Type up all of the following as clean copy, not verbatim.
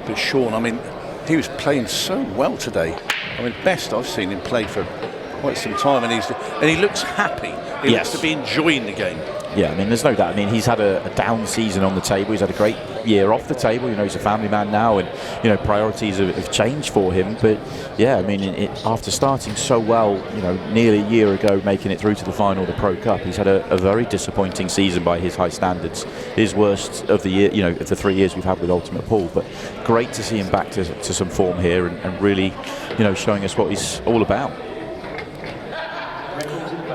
But Shaun, I mean, he was playing so well today. I mean, best I've seen him play for quite some time, and he looks happy. He looks to be enjoying the game. Yeah, I mean, there's no doubt. I mean, he's had a down season on the table. He's had a great year off the table. You know, he's a family man now, and you know, priorities have changed for him. But yeah, I mean, after starting so well, you know, nearly a year ago, making it through to the final of the Pro Cup, he's had a very disappointing season by his high standards. His worst of the year, you know, of the 3 years we've had with Ultimate Pool. But great to see him back to some form here, and really, you know, showing us what he's all about.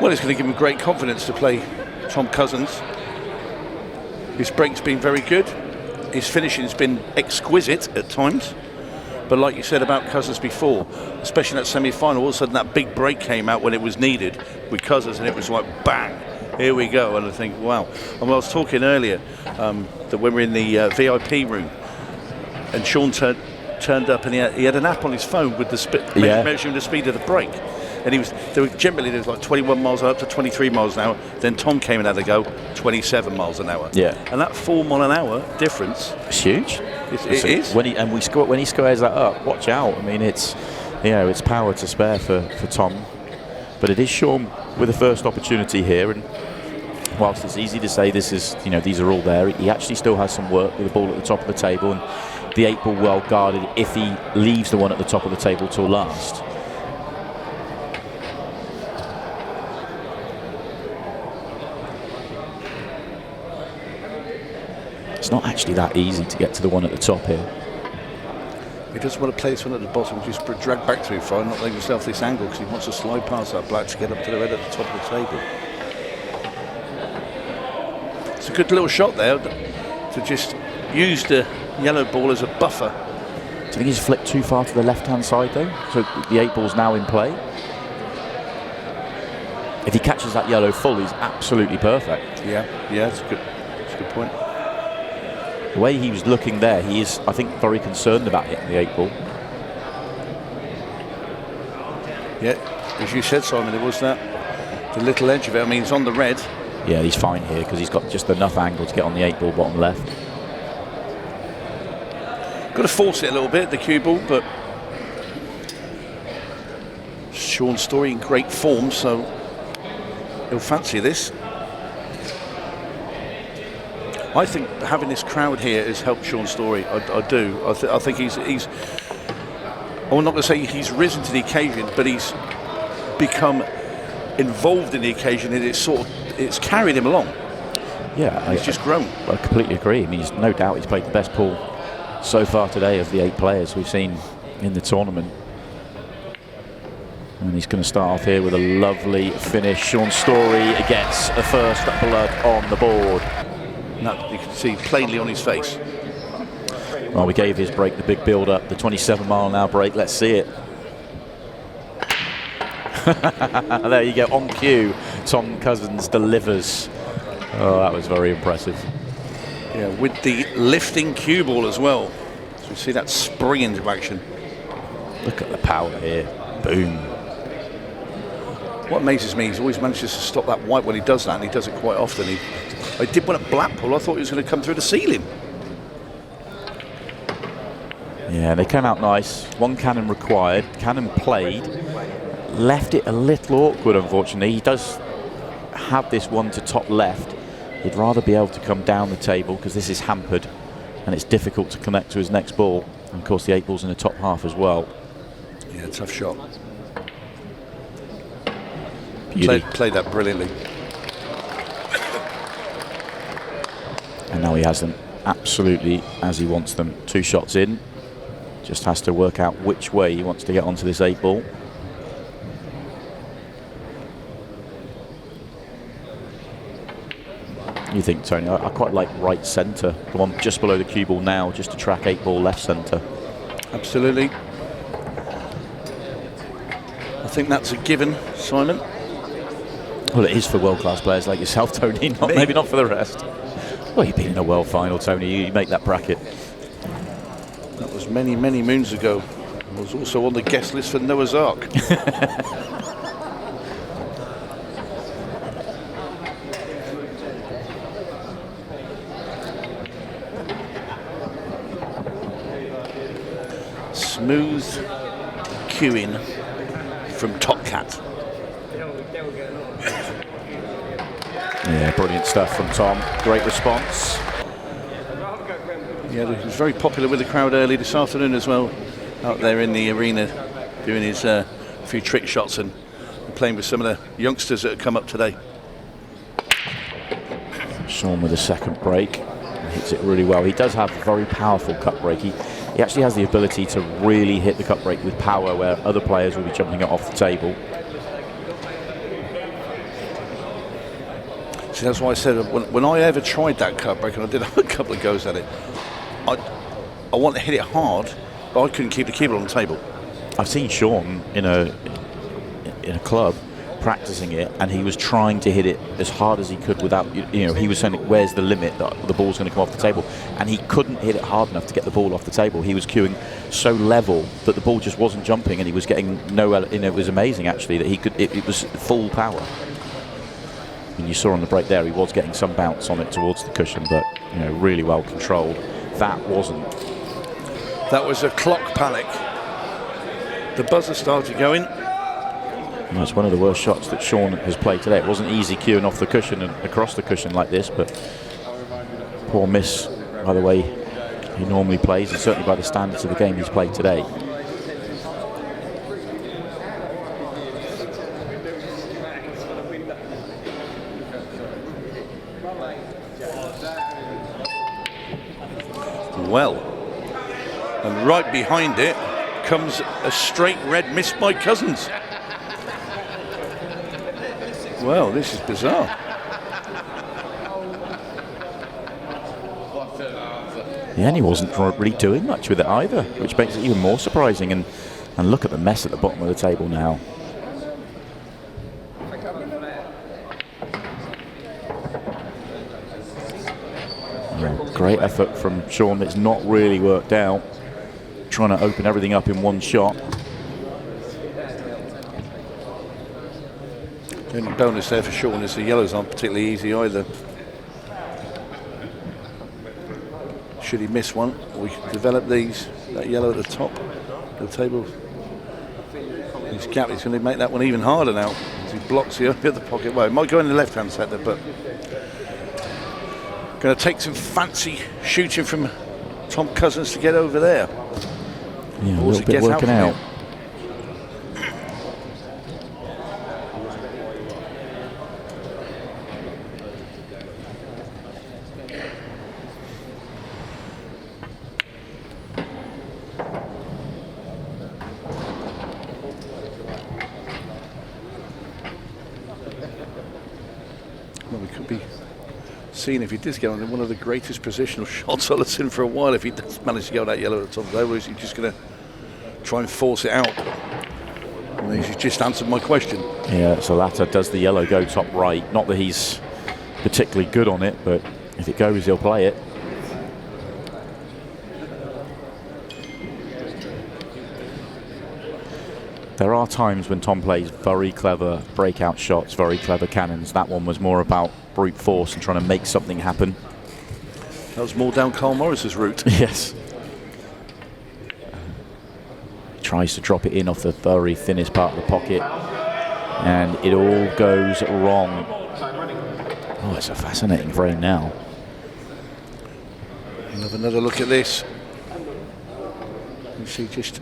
Well, it's going to give him great confidence to play Tom Cousins. His break's been very good. His finishing's been exquisite at times. But like you said about Cousins before, especially in that semi-final, all of a sudden that big break came out when it was needed with Cousins, and it was like, bang, here we go. And I think, wow. And I was talking earlier that when we were in the VIP room, and Shaun turned up, and he had an app on his phone with the measuring the speed of the break. And there was like 21 miles an hour up to 23 miles an hour. Then Tom came and had a go, 27 miles an hour. Yeah. And that 4 mile an hour difference, it's huge. It is. When he squares that up, watch out. I mean, it's power to spare for Tom. But it is Shaun with the first opportunity here, and whilst it's easy to say this is, you know, these are all there, he actually still has some work with the ball at the top of the table, and the 8 ball well guarded if he leaves the one at the top of the table till last. It's not actually that easy to get to the one at the top here. He doesn't want to play this one at the bottom, just drag back too far and not let himself this angle, because he wants to slide past that black to get up to the red at the top of the table. It's a good little shot there to just use the yellow ball as a buffer. Do you think he's flicked too far to the left-hand side though? So the 8 ball's now in play. If he catches that yellow full, he's absolutely perfect. Yeah, it's a good point. The way he was looking there, he is, I think, very concerned about hitting the 8 ball. Yeah, as you said, Simon, there was the little edge of it. I mean, it's on the red. Yeah, he's fine here because he's got just enough angle to get on the 8 ball bottom left. Got to force it a little bit, the cue ball, but SHaun Storry in great form, so he'll fancy this. I think having this crowd here has helped SHaun Storry. I do. I think he's. I'm not going to say he's risen to the occasion, but he's become involved in the occasion, and it's carried him along. Yeah, he's just grown. I completely agree. I mean, no doubt he's played the best pool so far today of the 8 players we've seen in the tournament. And he's going to start off here with a lovely finish. SHaun Storry gets a first blood on the board. That you can see plainly on his face. Well, we gave his break the big build-up, the 27-mile-an-hour break. Let's see it. There you go, on cue. Tom Cousins delivers. Oh, that was very impressive. Yeah, with the lifting cue ball as well. So we see that spring into action. Look at the power here. Boom. What amazes me, he's always manages to stop that white when he does that, and he does it quite often. I did one at Blackpool. I thought he was going to come through the ceiling. Yeah, they came out nice. 1 cannon required. Cannon played. Left it a little awkward, unfortunately. He does have this one to top left. He'd rather be able to come down the table because this is hampered and it's difficult to connect to his next ball. And of course the 8 ball's in the top half as well. Yeah, tough shot. Played that brilliantly. And now he has them absolutely as he wants them. 2 shots in. Just has to work out which way he wants to get onto this 8 ball. You think, Tony? I quite like right centre. The one just below the cue ball now, just to track 8 ball left centre. Absolutely. I think that's a given, Simon. Well, it is for world-class players like yourself, Tony. Maybe not for the rest. Well, you've been in a world final, Tony. You make that bracket. That was many, many moons ago. I was also on the guest list for Noah's Ark. Smooth cueing from Top Cat. Yeah, brilliant stuff from Tom. Great response. Yeah, he was very popular with the crowd early this afternoon as well, out there in the arena doing his few trick shots and playing with some of the youngsters that have come up today. Shaun with a second break. Hits it really well. He does have a very powerful cut break. He actually has the ability to really hit the cut break with power where other players will be jumping it off the table. See, that's why I said when I ever tried that cut break, and I did a couple of goes at it, I want to hit it hard, but I couldn't keep the keyboard on the table. I've seen Shaun in a club practicing it, and he was trying to hit it as hard as he could without, he was saying, where's the limit that the ball's going to come off the table, and he couldn't hit it hard enough to get the ball off the table. He was cueing so level that the ball just wasn't jumping, and he was getting it was amazing actually that he could. It was full power. And you saw on the break there, he was getting some bounce on it towards the cushion, but really well controlled. That wasn't. That was a clock panic. The buzzer started going. That's one of the worst shots that Shaun has played today. It wasn't easy cueing off the cushion and across the cushion like this, but poor miss by the way he normally plays, and certainly by the standards of the game he's played today. Well, and right behind it comes a straight red miss by Cousins. Well, this is bizarre. Yeah, and he wasn't really doing much with it either, which makes it even more surprising. And look at the mess at the bottom of the table now. Great effort from Shaun that's not really worked out. Trying to open everything up in one shot. The only bonus there for Shaun is the yellows aren't particularly easy either. Should he miss one, we develop these. That yellow at the top of the table. His gap is going to make that one even harder now as he blocks the other pocket. Well, it might go in the left-hand sector, but going to take some fancy shooting from Tom Cousins to get over there. Yeah, a little bit working out. Well, we could be seeing if he does get on one of the greatest positional shots I've seen for a while. If he does manage to go that yellow at the top of the table, is he just going to try and force it out? And he's just answered my question. Yeah, so latter. Does the yellow go top right? Not that he's particularly good on it, but if it goes, he'll play it. There are times when Tom plays very clever breakout shots, very clever cannons. That one was more about brute force and trying to make something happen. That was more down Carl Morris's route. Yes. Tries to drop it in off the very thinnest part of the pocket, and it all goes wrong. Oh, it's a fascinating frame now. We'll have another look at this. You see, just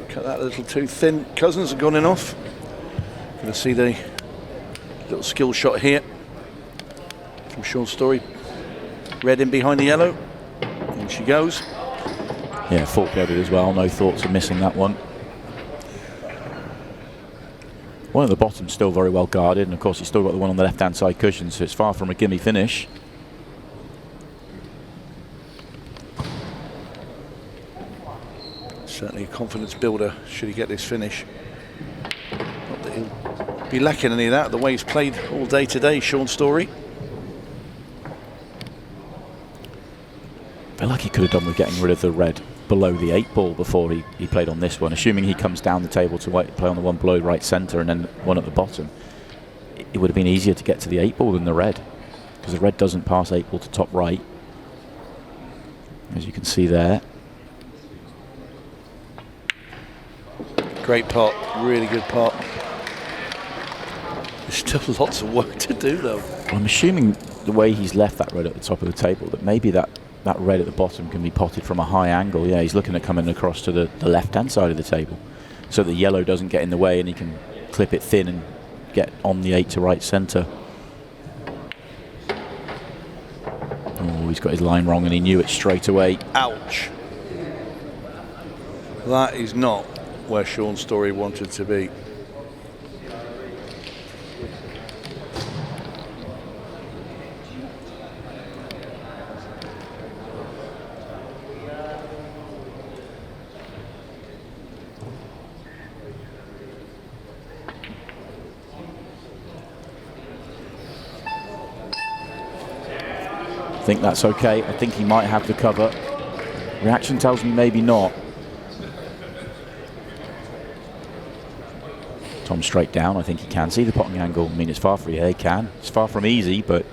cut that a little too thin. Cousins have gone in off. Going to see the little skill shot here from SHaun Storry. Red in behind the yellow. And she goes. Yeah, fork-loaded as well. No thoughts of missing that one. One at the bottom still very well guarded, and of course he's still got the one on the left-hand side cushion, so it's far from a gimme finish. Certainly a confidence builder should he get this finish. Not that he'll be lacking any of that, the way he's played all day today, SHaun Storry. I feel like he could have done with getting rid of the red below the 8-ball before he played on this one, assuming he comes down the table to play on the one below right centre and then one at the bottom. It would have been easier to get to the 8-ball than the red, because the red doesn't pass 8-ball to top right, as you can see there. Great pot, really good pot. There's still lots of work to do though. I'm assuming the way he's left that red at the top of the table, that maybe that red at the bottom can be potted from a high angle. Yeah, he's looking at coming across to the left-hand side of the table, so the yellow doesn't get in the way and he can clip it thin and get on the 8 to right centre. Oh, he's got his line wrong and he knew it straight away. Ouch. That is not where SHaun Storry wanted to be. I think that's okay. I think he might have the cover. Reaction tells me maybe not. Tom straight down. I think he can see the potting angle. I mean, it's far from he can. It's far from easy, but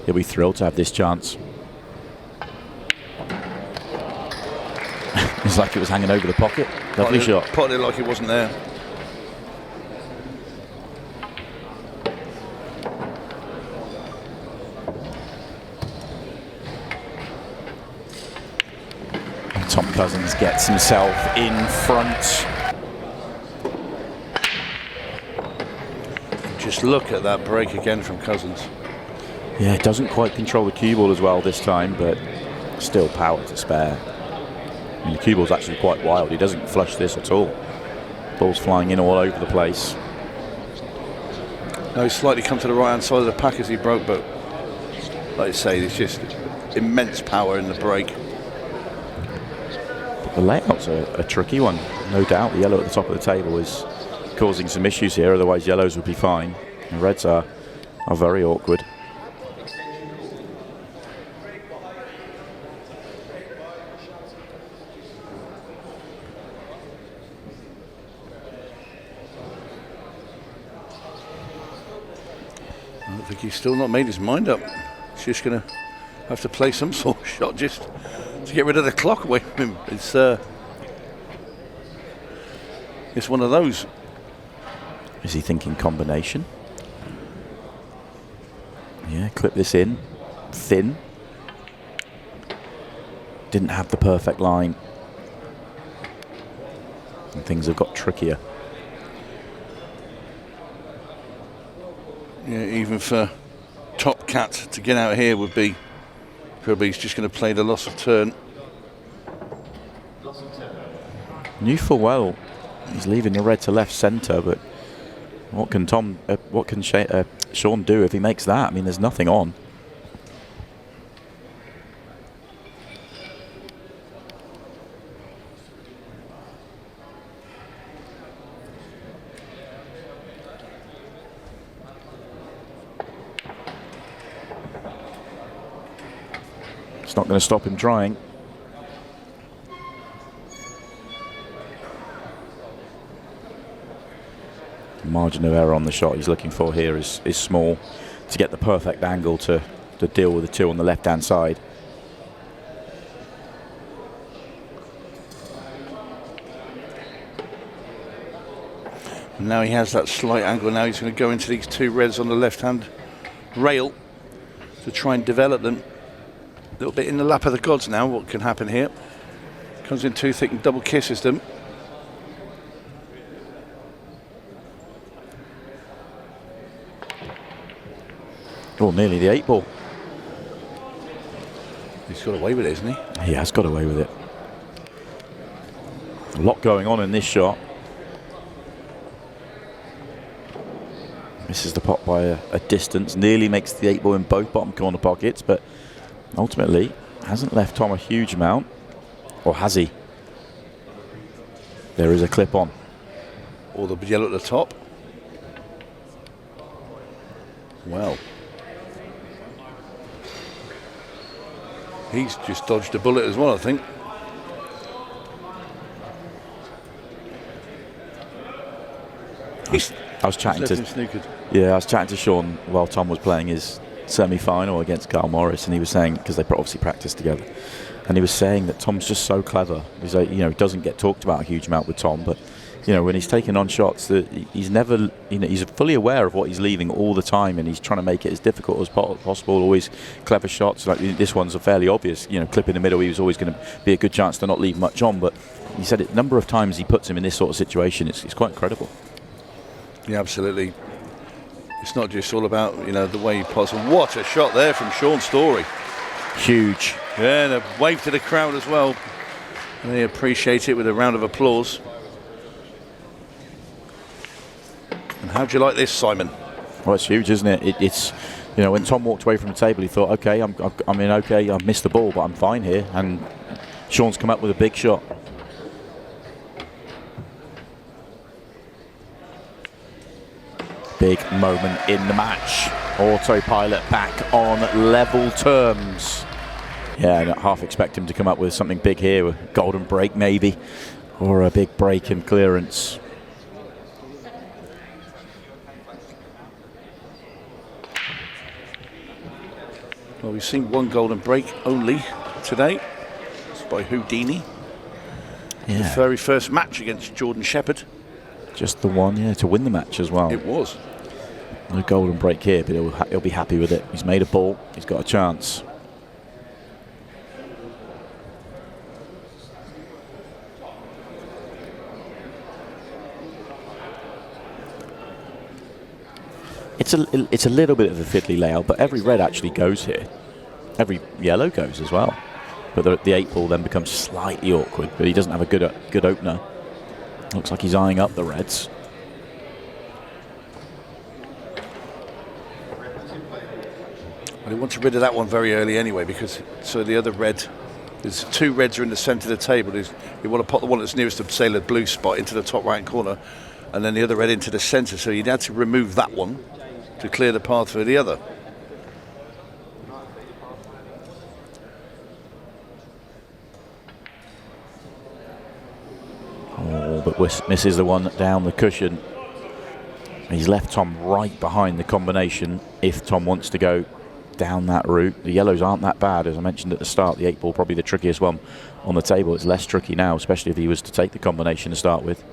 he'll be thrilled to have this chance. It's like it was hanging over the pocket. Lovely shot. Potted it like it wasn't there. Tom Cousins gets himself in front. Just look at that break again from Cousins. Yeah, doesn't quite control the cue ball as well this time, but still power to spare. I mean, the cue ball's actually quite wild. He doesn't flush this at all. Ball's flying in all over the place. No, he's slightly come to the right-hand side of the pack as he broke, but like I say, there's just immense power in the break. The layout's a tricky one, no doubt. The yellow at the top of the table is causing some issues here, otherwise yellows would be fine. And reds are very awkward. I think he's still not made his mind up. He's just going to have to play some sort of shot just to get rid of the clock away from him. It's one of those. Is he thinking combination? Yeah, clip this in. Thin. Didn't have the perfect line. And things have got trickier. Yeah, even for Top Cat to get out here would be, probably he's just going to play the loss of turn. Knew full well he's leaving the red to left centre, but what can SHaun do if he makes that? I mean, there's nothing on. It's not going to stop him trying. The margin of error on the shot he's looking for here is small to get the perfect angle to deal with the two on the left-hand side. And now he has that slight angle. Now he's going to go into these two reds on the left-hand rail to try and develop them. A little bit in the lap of the gods now. What can happen here? Comes in too thick and double kisses them. Oh, nearly the 8 ball. He's got away with it, isn't he? He has got away with it. A lot going on in this shot. Misses the pot by a distance. Nearly makes the 8 ball in both bottom corner pockets, but ultimately hasn't left Tom a huge amount. Or has he? There is a clip on. Or the yellow at the top. Well. He's just dodged a bullet as well, I think. I was chatting to SHaun while Tom was playing his semi-final against Carl Morris, and he was saying, because they obviously practiced together, and he was saying that Tom's just so clever. He's like, you know, he doesn't get talked about a huge amount with Tom, but when he's taking on shots, that he's never, he's fully aware of what he's leaving all the time, and he's trying to make it as difficult as possible. Always clever shots. Like this one's a fairly obvious, clip in the middle. He was always going to be a good chance to not leave much on, but he said it a number of times. He puts him in this sort of situation. It's quite incredible. Yeah, absolutely. It's not just all about the way he pots. What a shot there from SHaun Storry. Huge. Yeah, and a wave to the crowd as well. And they appreciate it with a round of applause. And how do you like this, Simon? Well, it's huge, isn't it? It's when Tom walked away from the table, he thought, okay, okay, I've missed the ball, but I'm fine here. And Shaun's come up with a big shot. Big moment in the match. Autopilot back on level terms. Yeah, I half expect him to come up with something big here, a golden break maybe, or a big break in clearance. Well, we've seen one golden break only today. It's by Houdini. Yeah. The very first match against Jordan Shepherd. Just the one, yeah, to win the match as well. It was. No golden break here, but he'll be happy with it. He's made a ball. He's got a chance. It's a little bit of a fiddly layout, but every red actually goes here. Every yellow goes as well. But the 8 ball then becomes slightly awkward, but he doesn't have a good opener. Looks like he's eyeing up the reds. Well, he wants rid of that one very early anyway, because so the other red, there's 2 reds are in the centre of the table. You want to put the one that's nearest the sailor blue spot into the top right corner, and then the other red into the centre. So you'd have to remove that one to clear the path for the other. Oh, but misses the one down the cushion. He's left Tom right behind the combination if Tom wants to go down that route. The yellows aren't that bad, as I mentioned at the start. The 8 ball probably the trickiest one on the table. It's less tricky now, especially if he was to take the combination to start with.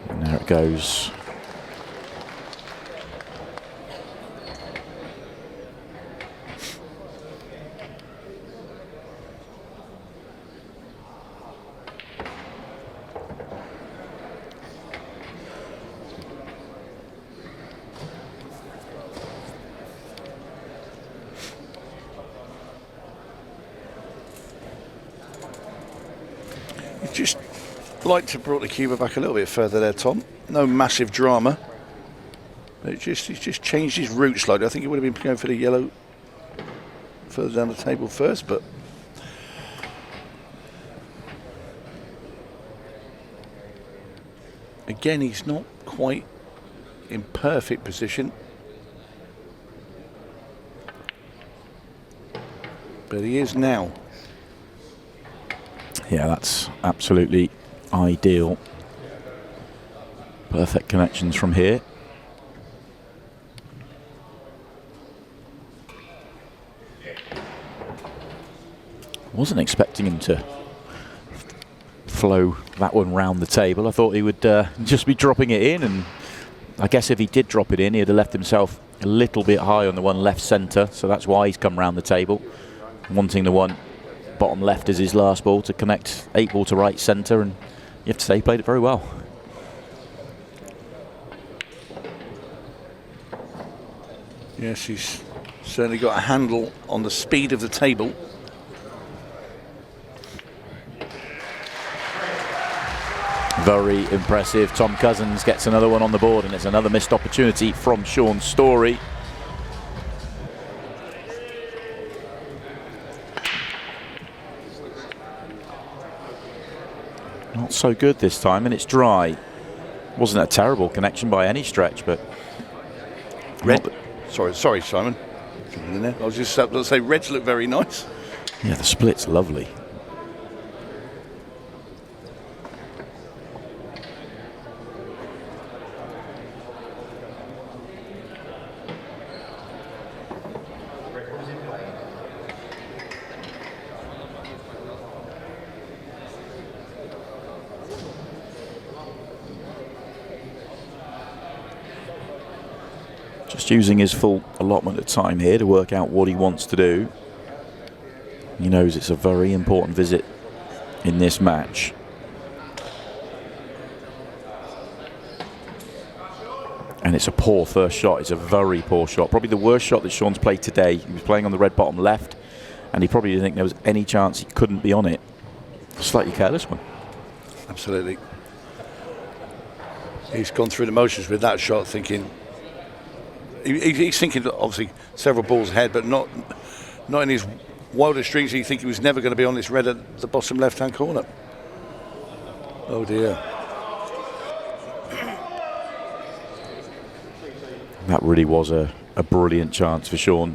And there it goes. Just like to brought the cuba back a little bit further there, Tom. No massive drama. But he's just changed his route slightly. I think he would have been going for the yellow further down the table first, but again, he's not quite in perfect position. But he is now. Yeah, that's absolutely ideal. Perfect connections from here. Wasn't expecting him to flow that one round the table. I thought he would just be dropping it in, and I guess if he did drop it in, he'd have left himself a little bit high on the one left centre, so that's why he's come round the table, wanting the one bottom left as his last ball to connect 8 ball to right centre, and you have to say he played it very well. Yes, he's certainly got a handle on the speed of the table. Very impressive. Tom Cousins gets another one on the board, and it's another missed opportunity from SHaun Storry. Not so good this time, and it's dry. Wasn't a terrible connection by any stretch, but red. Sorry, Simon. I was just about to say reds look very nice. Yeah, the split's lovely. Just using his full allotment of time here to work out what he wants to do. He knows it's a very important visit in this match. And it's a poor first shot. It's a very poor shot. Probably the worst shot that Shaun's played today. He was playing on the red bottom left, and he probably didn't think there was any chance he couldn't be on it. Slightly careless one. Absolutely. He's gone through the motions with that shot, thinking he's thinking obviously several balls ahead, but not in his wildest dreams. He think he was never going to be on this red at the bottom left-hand corner. Oh dear. That really was a brilliant chance for Shaun,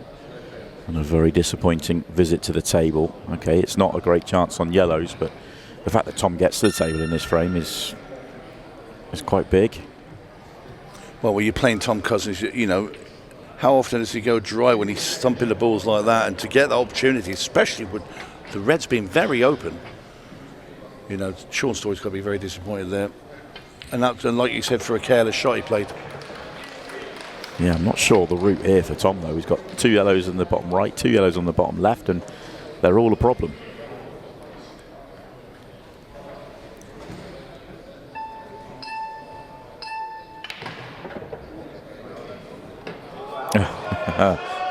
and a very disappointing visit to the table. Okay, it's not a great chance on yellows, but the fact that Tom gets to the table in this frame is quite big. Well, when you're playing Tom Cousins, you know, how often does he go dry when he's thumping the balls like that? And to get the opportunity, especially with the reds being very open, you know, SHaun Storry's got to be very disappointed there. And like you said, for a careless shot he played. Yeah, I'm not sure the route here for Tom, though. He's got 2 yellows on the bottom right, 2 yellows on the bottom left, and they're all a problem.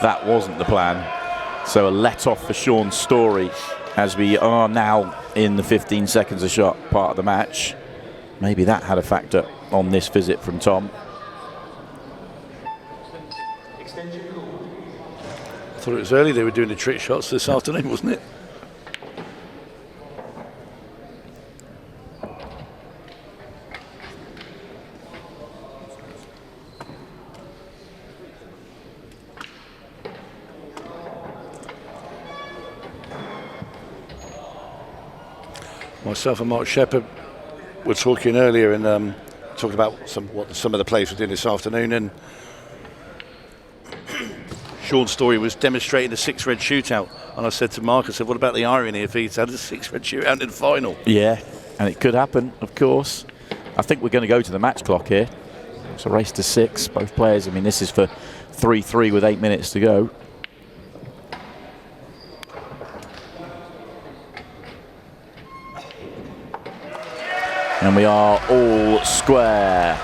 That wasn't the plan. So a let-off for SHaun Storry as we are now in the 15 seconds a shot part of the match. Maybe that had a factor on this visit from Tom. I thought it was early they were doing the trick shots this afternoon, wasn't it? Myself and Mark Shepherd were talking earlier and talking about what some of the players were doing this afternoon, and SHaun Storry was demonstrating a 6-red shootout, and I said to Mark, I said, what about the irony if he's had a 6-red shootout in the final? Yeah, and it could happen, of course. I think we're going to go to the match clock here. It's a race to 6, both players. I mean, this is for 3-3 with 8 minutes to go. And we are all square.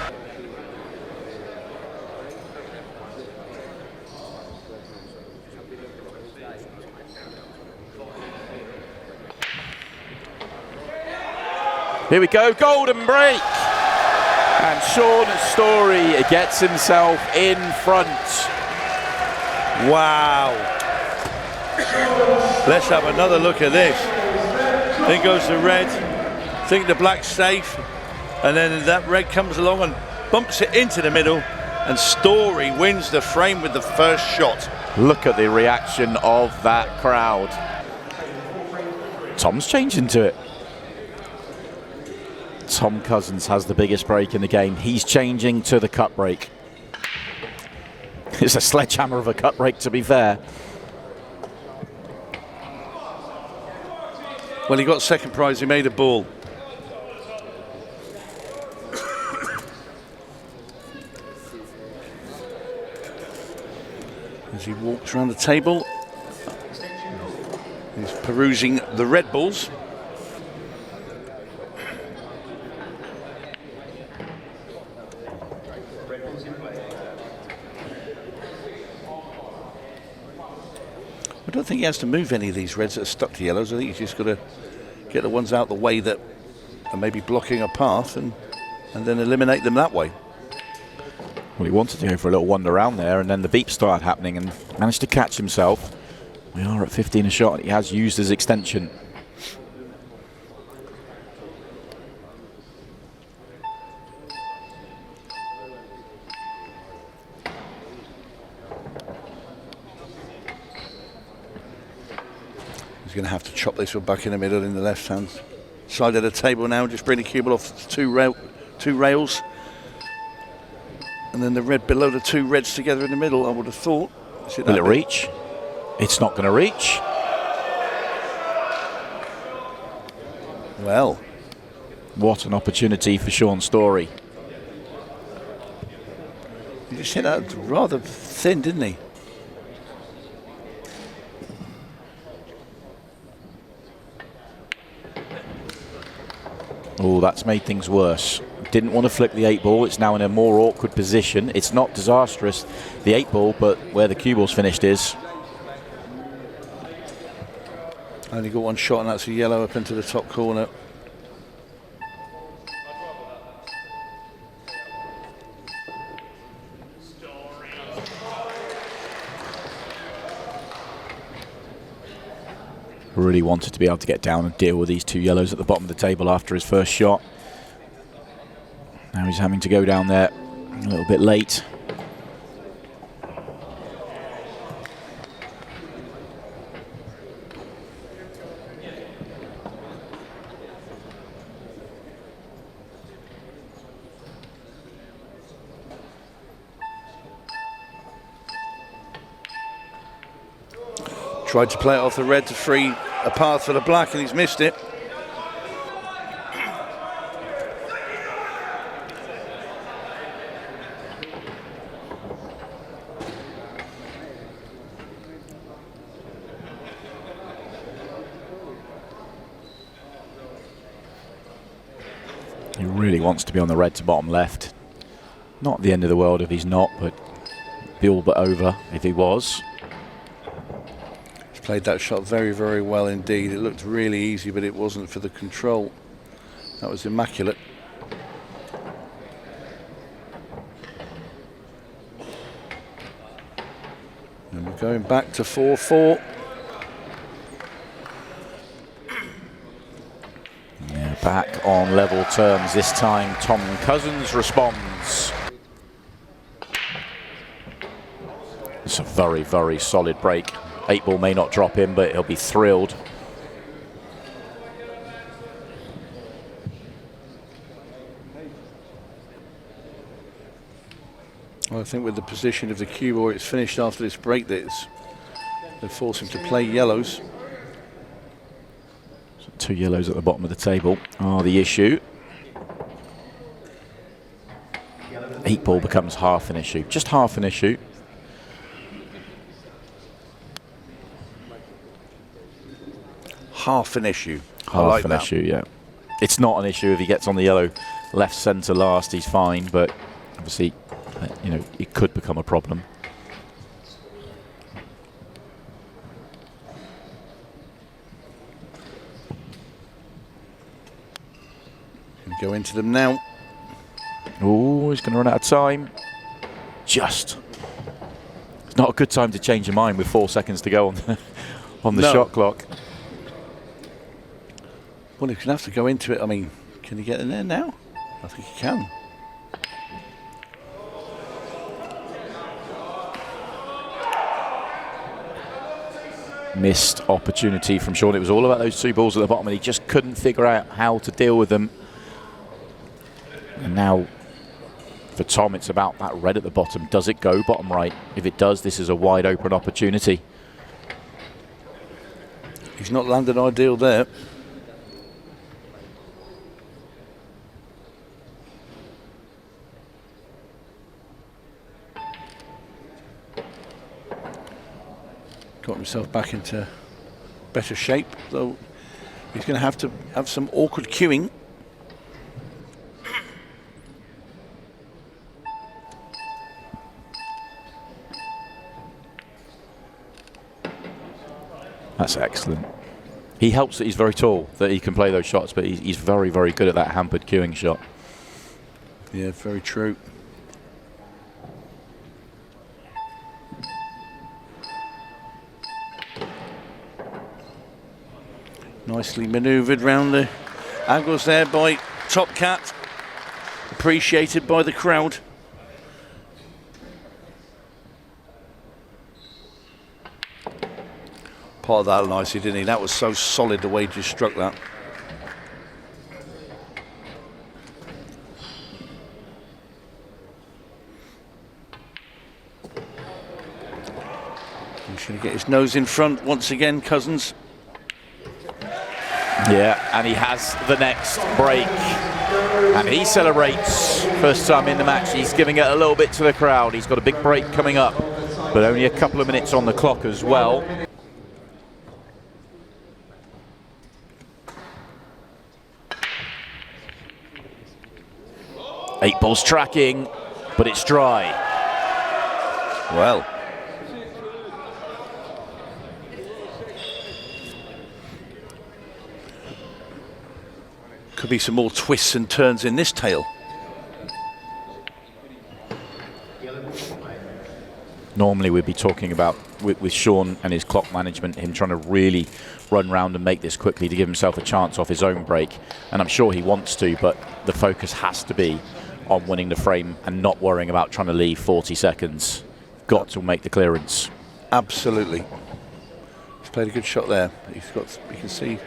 Here we go, golden break. And SHaun Storry gets himself in front. Wow. Let's have another look at this. In goes the red. Think the black's safe, and then that red comes along and bumps it into the middle, and Storry wins the frame with the first shot. Look at the reaction of that crowd. Tom's changing to it. Tom Cousins has the biggest break in the game. He's changing to the cut break. It's a sledgehammer of a cut break, to be fair. Well, he got second prize, he made a ball. As he walks around the table, he's perusing the red balls. I don't think he has to move any of these reds that are stuck to yellows. I think he's just got to get the ones out the way that are maybe blocking a path and then eliminate them that way. Well, he wanted to go for a little wander around there, and then the beep started happening and managed to catch himself. We are at 15 a shot. He has used his extension. He's going to have to chop this one back in the middle in the left hand side of the table now. Just bring the cue ball off two rails. And then the red below the 2 reds together in the middle, I would have thought. Will it reach? It's not going to reach. Well. What an opportunity for SHaun Storry. He just hit that rather thin, didn't he? Oh, that's made things worse. Didn't want to flick the 8-ball. It's now in a more awkward position. It's not disastrous, the 8-ball, but where the cue ball's finished is. Only got one shot, and that's a yellow up into the top corner. Really wanted to be able to get down and deal with these 2 yellows at the bottom of the table after his first shot. Now he's having to go down there a little bit late. Tried to play it off the red to free a path for the black, and he's missed it. He really wants to be on the red to bottom left. Not the end of the world if he's not, but be all but over if he was. Played that shot very, very well indeed. It looked really easy, but it wasn't for the control. That was immaculate. And we're going back to 4-4. Yeah, back on level terms this time. Tom Cousins responds. It's a very, very solid break. 8-ball may not drop in, but he'll be thrilled. Well, I think with the position of the cue where it's finished after this break, they force him to play yellows. So 2 yellows at the bottom of the table are the issue. 8-ball becomes half an issue, just half an issue. Half an issue. Half an issue, yeah. It's not an issue if he gets on the yellow left centre last, he's fine, but obviously, you know, it could become a problem. Go into them now. Oh, he's going to run out of time. Just. It's not a good time to change your mind with 4 seconds to go on the shot clock. Well, he's going to have to go into it. I mean, can he get in there now? I think he can. Missed opportunity from Shaun. It was all about those 2 balls at the bottom, and he just couldn't figure out how to deal with them. And now, for Tom, it's about that red at the bottom. Does it go bottom right? If it does, this is a wide open opportunity. He's not landed ideal there. Got himself back into better shape, though he's going to have some awkward cueing. That's excellent. He helps that he's very tall, that he can play those shots, but he's very, very good at that hampered cueing shot. Yeah, very true. Nicely manoeuvred round the angles there by Top Cat. Appreciated by the crowd. Part of that nicely, didn't he? That was so solid the way he just struck that. He's going to get his nose in front once again, Cousins. Yeah, and he has the next break. And he celebrates. First time in the match, he's giving it a little bit to the crowd. He's got a big break coming up, but only a couple of minutes on the clock as well. Eight balls tracking, but it's dry. Well. Could be some more twists and turns in this tale. Normally we'd be talking about, with Shaun and his clock management, him trying to really run round and make this quickly to give himself a chance off his own break. And I'm sure he wants to, but the focus has to be on winning the frame and not worrying about trying to leave 40 seconds. Got to make the clearance. Absolutely. He's played a good shot there. You can see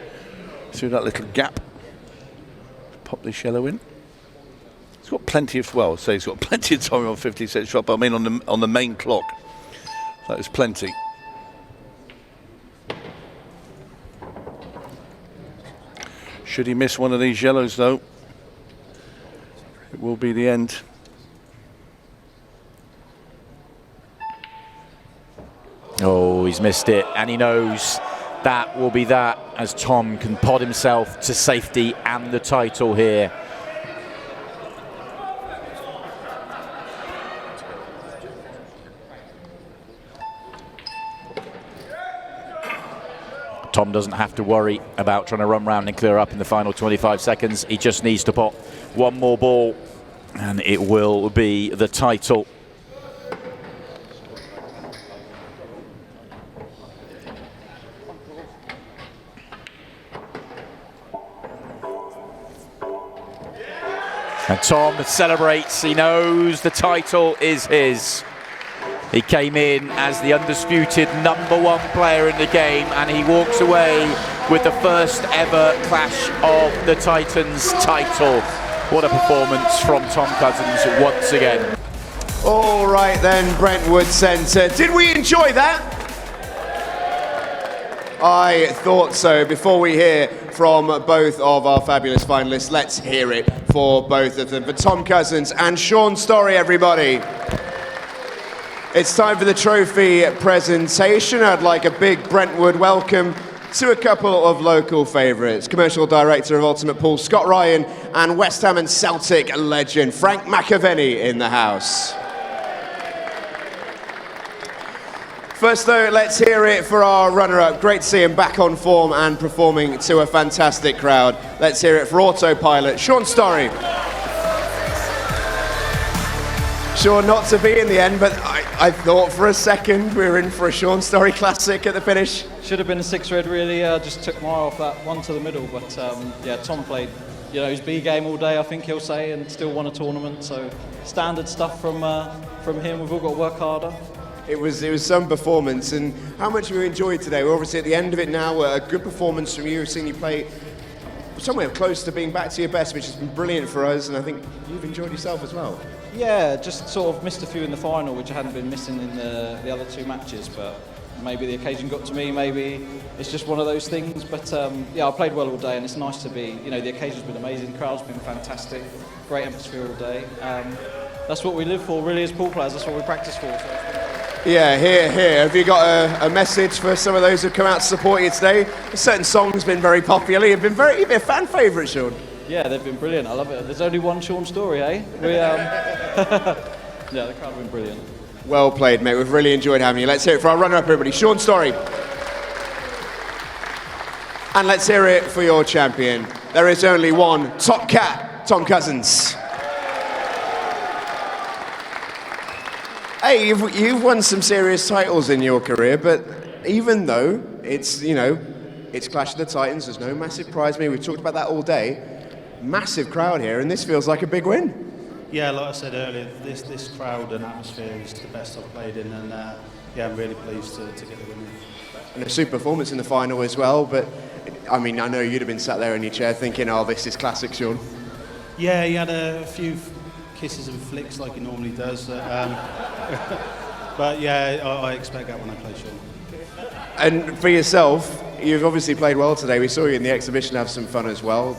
through that little gap. Pop this yellow in. He's got plenty of, well, say he's got plenty of time on 50-cent shot, but I mean on the main clock. That was plenty. Should he miss one of these yellows though, it will be the end. Oh, he's missed it, and he knows that will be that, as Tom can pod himself to safety and the title here. Tom doesn't have to worry about trying to run round and clear up in the final 25 seconds. He just needs to pot one more ball, and it will be the title. And Tom celebrates. He knows the title is his. He came in as the undisputed #1 player in the game, and he walks away with the first ever Clash of the Titans title. What a performance from Tom Cousins once again. All right then, Brentwood Centre. Did we enjoy that? I thought so. Before we hear from both of our fabulous finalists, let's hear it for both of them. For Tom Cousins and SHaun Storry, everybody. It's time for the trophy presentation. I'd like a big Brentwood welcome to a couple of local favourites. Commercial Director of Ultimate Pool, Scott Ryan, and West Ham and Celtic legend, Frank McAvenny, in the house. First though, let's hear it for our runner-up. Great to see him back on form and performing to a fantastic crowd. Let's hear it for Autopilot, SHaun Storry. Sure not to be in the end, but I thought for a second we were in for a SHaun Storry classic at the finish. Should have been a 6-red really, just took my eye off that one to the middle, but yeah, Tom played, his B game all day, I think he'll say, and still won a tournament, so standard stuff from him. We've all got to work harder. It was some performance, and how much have you enjoyed today? We're obviously at the end of it now. A good performance from you. We've seen you play somewhere close to being back to your best, which has been brilliant for us, and I think you've enjoyed yourself as well. Yeah, just sort of missed a few in the final, which I hadn't been missing in the other two matches, but maybe the occasion got to me, maybe it's just one of those things, but yeah, I played well all day, and it's nice to be, the occasion's been amazing, the crowd's been fantastic, great atmosphere all day. That's what we live for, really, as pool players, that's what we practice for. So yeah, here. Have you got a message for some of those who've come out to support you today? A certain song's been very popular. You've been a fan favourite, Shaun. Yeah, they've been brilliant. I love it. There's only one SHaun Storry, eh? Yeah, the crowd have been brilliant. Well played, mate. We've really enjoyed having you. Let's hear it for our runner-up, everybody. SHaun Storry. And let's hear it for your champion. There is only one top cat, Tom Cousins. Hey, you've won some serious titles in your career, but even though it's, it's Clash of the Titans, there's no massive prize money, we've talked about that all day, massive crowd here, and this feels like a big win. Yeah, like I said earlier, this crowd and atmosphere is the best I've played in, and yeah, I'm really pleased to get the win. And a super performance in the final as well, but I mean, I know you'd have been sat there in your chair thinking, oh, this is classic, Shaun. Yeah, he had a few kisses and flicks like he normally does. But yeah, I expect that when I play Shaun. And for yourself, you've obviously played well today. We saw you in the exhibition have some fun as well.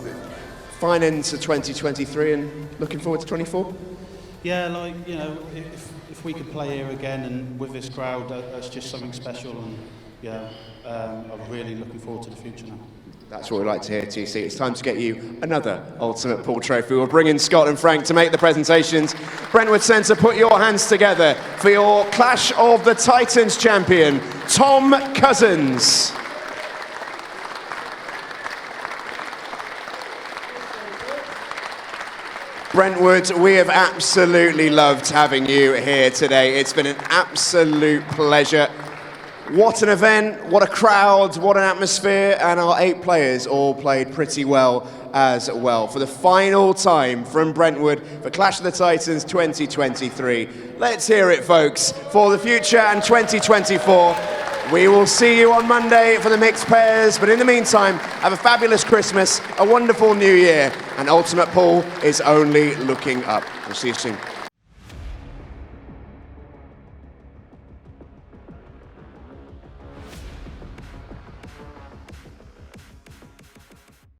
fine end to 2023 and looking forward to 24? Yeah, like, you know, if we could play here again and with this crowd, that's just something special. And yeah, I'm really looking forward to the future now. That's what we'd like to hear, TC. It's time to get you another Ultimate Pool trophy. We'll bring in Scott and Frank to make the presentations. Brentwood Centre, put your hands together for your Clash of the Titans champion, Tom Cousins. Brentwood, we have absolutely loved having you here today. It's been an absolute pleasure. What an event, what a crowd, what an atmosphere, and our 8 players all played pretty well as well. For the final time from Brentwood for Clash of the Titans 2023. Let's hear it, folks, for the future and 2024. We will see you on Monday for the mixed pairs, but in the meantime, have a fabulous Christmas, a wonderful New Year, and Ultimate Pool is only looking up. We'll see you soon.